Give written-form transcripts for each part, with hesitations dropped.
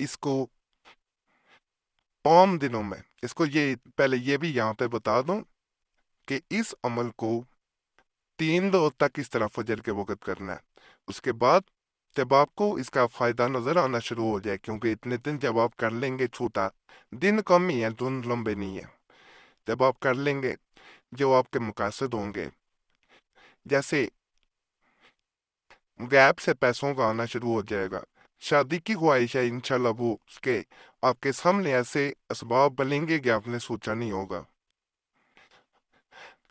اس کو عام دنوں میں اس کو یہ پہلے یہ بھی یہاں پہ بتا دوں کہ اس عمل کو 3 روز تک اس طرح فجر کے وقت کرنا ہے۔ اس کے بعد جب آپ کو اس کا فائدہ نظر آنا شروع ہو جائے، کیونکہ اتنے دن جب آپ کر لیں گے چھوٹا، دن کم ہی ہے، دن لمبے نہیں ہیں، جب آپ کر لیں گے جو آپ کے مقاصد ہوں گے، جیسے غیب سے پیسوں کا آنا شروع ہو جائے گا، شادی کی خواہش ہے انشاءاللہ وہ اس کے آپ کے سامنے ایسے اسباب بنیں گے کہ آپ نے سوچا نہیں ہوگا،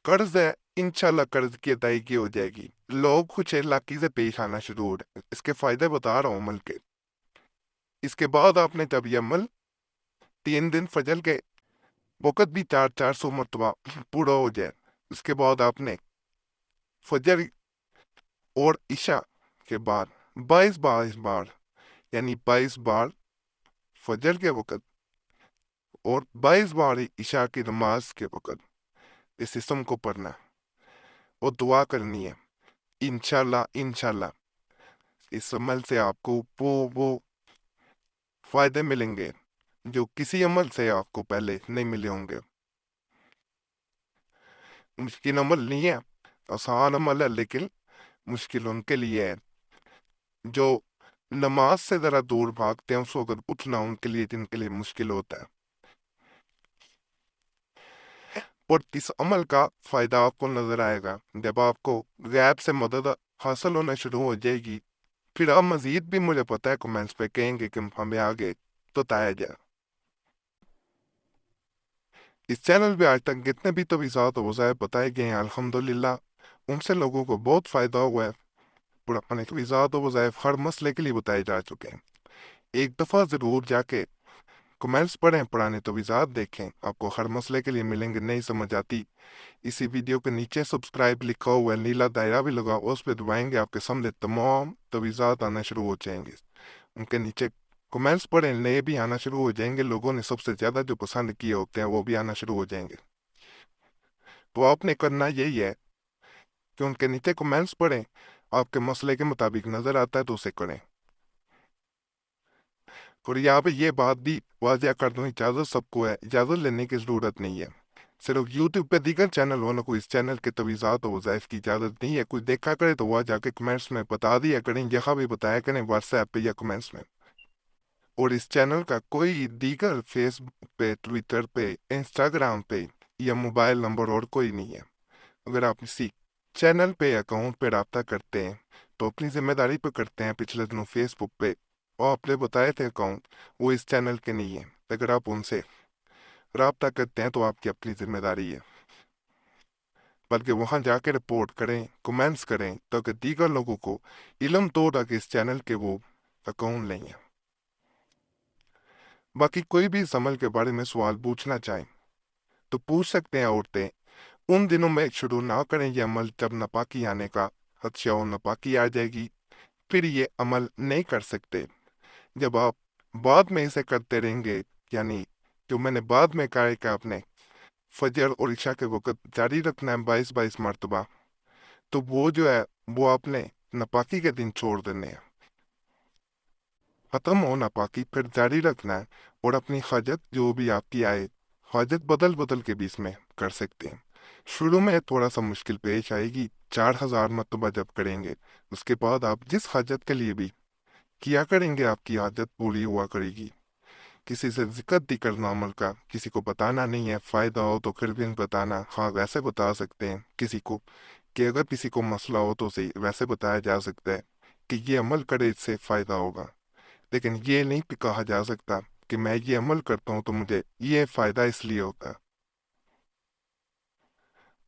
قرض ہے انشاءاللہ قرض کی ادائیگی ہو جائے گی، لوگ کچھ لاکی سے پیش آنا شروع ہو رہے ہیں، اس کے فائدے بتا رہا ہوں عمل کے۔ اس کے بعد آپ نے جب یہ عمل 3 دن فجر کے وقت بھی 400 مرتبہ پورا ہو جائے، اس کے بعد آپ نے فجر اور عشاء کے بعد 22 بار یعنی 22 بار فجر کے وقت اور 22 بار عشاء کی نماز کے وقت اس اسم کو پڑھنا اور دعا کرنی ہے۔ انشاءاللہ اس عمل سے آپ کو وہ فائدے ملیں گے جو کسی عمل سے آپ کو پہلے نہیں ملے ہوں گے۔ مشکل عمل نہیں ہے، آسان عمل ہے، لیکن مشکل ان کے لیے ہے جو نماز سے ذرا دور بھاگتے ہیں، اس وقت اٹھنا ان کے لیے جن کے لیے مشکل ہوتا ہے۔ اور اس عمل کا فائدہ آپ کو نظر آئے گا جب آپ کو غیب سے مدد حاصل ہونا شروع ہو جائے گی، پھر آپ مزید بھی مجھے پتہ ہے کمنٹس پہ کہیں گے کہ ہمیں آگے تو بتایا جائے۔ اس چینل پہ آج تک جتنے بھی توضیحات و وظائف بتائے گئے ہیں الحمدللہ ان سے لوگوں کو بہت فائدہ ہوا ہے۔ پرانے توضیحات و وظائف ہر مسئلے کے لیے بتائے جا چکے ہیں، ایک دفعہ ضرور جا کے کمنٹس پڑھیں، پرانے توضیحات دیکھیں، آپ کو ہر مسئلے کے لیے ملیں گے، نہیں سمجھ آتی اسی ویڈیو کے نیچے سبسکرائب لکھا ہوا ہے، نیلا دائرہ بھی لگا، اس پہ دبائیں گے آپ کے سامنے تمام توضیحات آنا شروع ہو جائیں گے، ان کے نیچے کمنٹس پڑھیں، نئے بھی آنا شروع ہو جائیں گے، لوگوں نے سب سے زیادہ جو پسند کیے ہوتے ہیں وہ بھی آنا شروع ہو جائیں گے۔ تو آپ نے کرنا یہی ہے کہ ان کے نیچے کمنٹس پڑھیں، آپ کے مسئلے کے مطابق نظر آتا ہے تو اسے کریں۔ اور یہاں پہ یہ بات بھی واضح کر دوں، اجازت سب کو ہے، اجازت لینے کی ضرورت نہیں ہے، صرف یوٹیوب پہ دیگر چینل والوں کو اس چینل کے توضیحات و وظائف کی اجازت نہیں ہے، کوئی دیکھا کرے تو وہ جا کے کمنٹس میں بتا دیا کریں، یہاں بھی بتایا کریں واٹس ایپ پہ یا کمنٹس میں۔ اور اس چینل کا کوئی دیگر فیس بک پہ، ٹویٹر پہ، انسٹاگرام پہ یا موبائل نمبر اور کوئی نہیں ہے۔ اگر آپ اسی چینل پہ اکاؤنٹ پہ رابطہ کرتے ہیں تو اپنی ذمہ داری پہ کرتے ہیں۔ پچھلے دنوں فیس بک پہ اور آپ نے بتائے تھے اکاؤنٹ وہ اس چینل کے نہیں ہیں، اگر آپ ان سے رابطہ کرتے ہیں تو آپ کی اپنی ذمہ داری ہے، بلکہ وہاں جا کے رپورٹ کریں، کمنٹس کریں تاکہ دیگر لوگوں کو علم تو تاکہ اس چینل کے وہ اکاؤنٹ لیں۔ باقی کوئی بھی اس عمل کے بارے میں سوال پوچھنا چاہیں تو پوچھ سکتے ہیں، عورتیں ان دنوں میں شروع نہ کریں یہ عمل جب ناپاکی آنے کا خدشہ ہو، ناپاکی آ جائے گی پھر یہ عمل نہیں کر سکتے۔ جب آپ بعد میں اسے کرتے رہیں گے، یعنی جو میں نے بعد میں کہا ہے کہ آپ نے فجر اور عشاء کے وقت جاری رکھنا ہے 22 مرتبہ، تو وہ جو ہے وہ آپ نے ناپاکی کے دن چھوڑ دینے ہیں، ختم ہو ناپاکی پھر جاری رکھنا ہے، اور اپنی حاجت جو بھی آپ کی آئے حاجت بدل بدل کے بھی اس میں کر سکتے ہیں۔ شروع میں تھوڑا سا مشکل پیش آئے گی، 4000 مرتبہ جب کریں گے، اس کے بعد آپ جس حاجت کے لیے بھی کیا کریں گے آپ کی حاجت پوری ہوا کرے گی۔ کسی سے ذکر نہیں کرنا عمل کا، کسی کو بتانا نہیں ہے، فائدہ ہو تو پھر بھی نہیں بتانا، ہاں ویسے بتا سکتے ہیں کسی کو کہ اگر کسی کو مسئلہ ہو تو اسے ویسے بتایا جا سکتا ہے کہ یہ عمل کرے اس سے فائدہ ہوگا، لیکن یہ نہیں کہا جا سکتا کہ میں یہ عمل کرتا ہوں تو مجھے یہ فائدہ اس لیے ہوتا ہے۔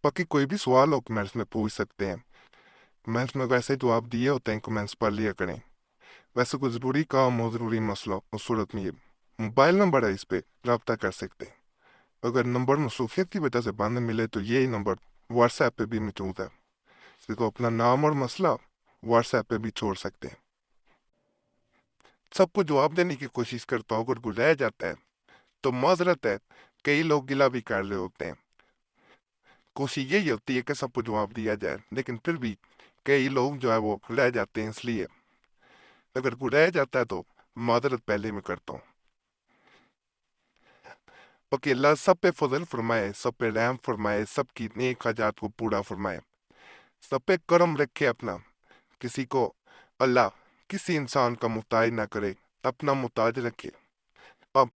باقی کوئی بھی سوال ہو کمنٹس میں پوچھ سکتے ہیں، کمنٹس میں ویسے جواب دیے ہوتے ہیں، کمنٹس پڑھ لیا کریں، ویسے کوئی ضروری کام ہو، ضروری مسئلہ ہو، اس صورت میں یہ موبائل نمبر ہے، اس پہ رابطہ کر سکتے ہیں۔ اگر نمبر مصروفیت کی وجہ سے بند ملے تو یہی نمبر واٹس ایپ پہ بھی موجود ہے، اس کو اپنا نام اور مسئلہ واٹس ایپ پہ بھی چھوڑ سکتے ہیں، سب کو جواب دینے کی کوشش کرتا ہوں، اگر کوئی رہ جاتا ہے تو معذرت ہے، کئی لوگ گلہ بھی کر رہے ہوتے ہیں، کوشش یہی ہوتی ہے کہ سب کو جواب دیا جائے، لیکن پھر بھی کئی لوگ جو ہے وہ رہ جاتے ہیں، اس لیے اگر کوئی رہ جاتا ہے تو معذرت پہلے میں کرتا ہوں۔ اوکے، اللہ سب پہ فضل فرمائے، سب پہ رحم فرمائے، سب کی نیک حاجات کو پورا فرمائے، سب پہ کرم رکھے اپنا، کسی کو اللہ کسی انسان کا محتاج نہ کرے، اپنا محتاج رکھے۔